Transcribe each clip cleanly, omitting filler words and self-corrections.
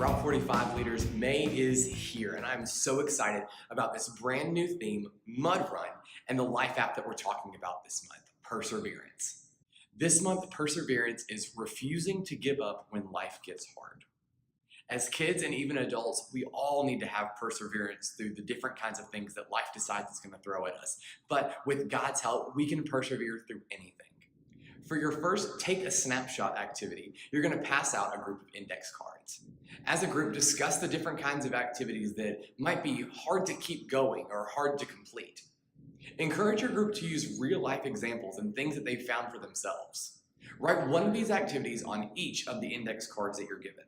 Route 45 leaders, May is here, and I'm so excited about this brand new theme, Mud Run, and the life app that we're talking about this month, Perseverance. This month, Perseverance is refusing to give up when life gets hard. As kids and even adults, we all need to have perseverance through the different kinds of things that life decides it's going to throw at us. But with God's help, we can persevere through anything. For your first Take a Snapshot activity, you're going to pass out a group of index cards. As a group, discuss the different kinds of activities that might be hard to keep going or hard to complete. Encourage your group to use real-life examples and things that they found for themselves. Write one of these activities on each of the index cards that you're given.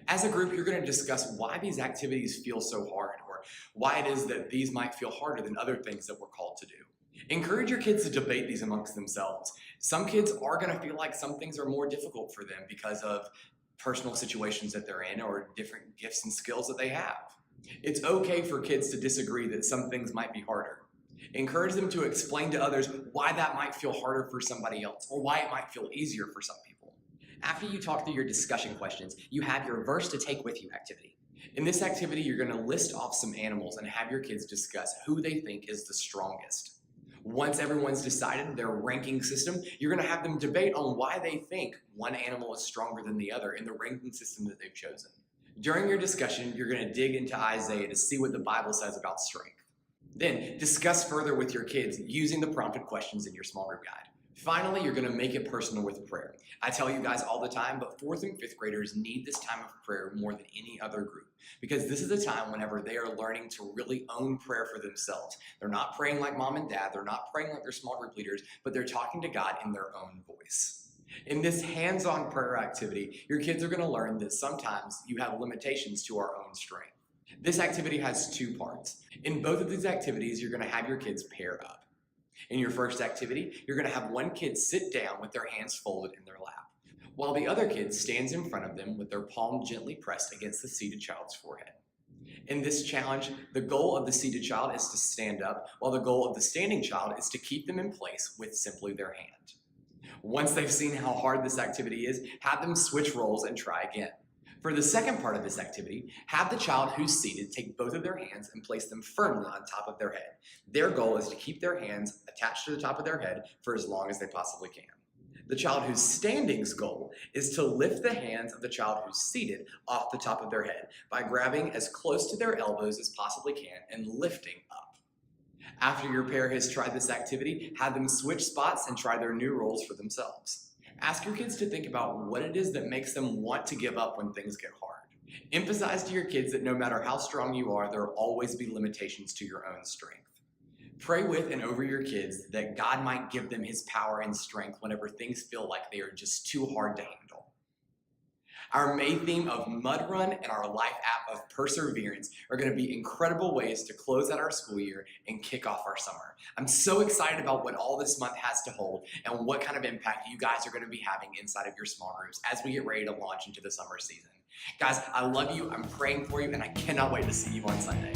As a group, you're going to discuss why these activities feel so hard or why it is that these might feel harder than other things that we're called to do. Encourage your kids to debate these amongst themselves. Some kids are going to feel like some things are more difficult for them because of personal situations that they're in or different gifts and skills that they have. It's okay for kids to disagree that some things might be harder. Encourage them to explain to others why that might feel harder for somebody else or why it might feel easier for some people. After you talk through your discussion questions, you have your verse to take with you activity. In this activity, you're going to list off some animals and have your kids discuss who they think is the strongest. Once everyone's decided their ranking system, you're going to have them debate on why they think one animal is stronger than the other in the ranking system that they've chosen. During your discussion, you're going to dig into Isaiah to see what the Bible says about strength. Then discuss further with your kids using the prompted questions in your small group guide. Finally, you're going to make it personal with prayer. I tell you guys all the time, but 4th and 5th graders need this time of prayer more than any other group because this is a time whenever they are learning to really own prayer for themselves. They're not praying like mom and dad. They're not praying like their small group leaders, but they're talking to God in their own voice. In this hands-on prayer activity, your kids are going to learn that sometimes you have limitations to our own strength. This activity has 2 parts. In both of these activities, you're going to have your kids pair up. In your first activity, you're going to have one kid sit down with their hands folded in their lap, while the other kid stands in front of them with their palm gently pressed against the seated child's forehead. In this challenge, the goal of the seated child is to stand up, while the goal of the standing child is to keep them in place with simply their hand. Once they've seen how hard this activity is, have them switch roles and try again. For the second part of this activity, have the child who's seated take both of their hands and place them firmly on top of their head. Their goal is to keep their hands attached to the top of their head for as long as they possibly can. The child who's standing's goal is to lift the hands of the child who's seated off the top of their head by grabbing as close to their elbows as possibly can and lifting up. After your pair has tried this activity, have them switch spots and try their new roles for themselves. Ask your kids to think about what it is that makes them want to give up when things get hard. Emphasize to your kids that no matter how strong you are, there will always be limitations to your own strength. Pray with and over your kids that God might give them his power and strength whenever things feel like they are just too hard to handle. Our May theme of Mud Run and our life app of Perseverance are going to be incredible ways to close out our school year and kick off our summer. I'm so excited about what all this month has to hold and what kind of impact you guys are going to be having inside of your small groups as we get ready to launch into the summer season. Guys, I love you, I'm praying for you, and I cannot wait to see you on Sunday.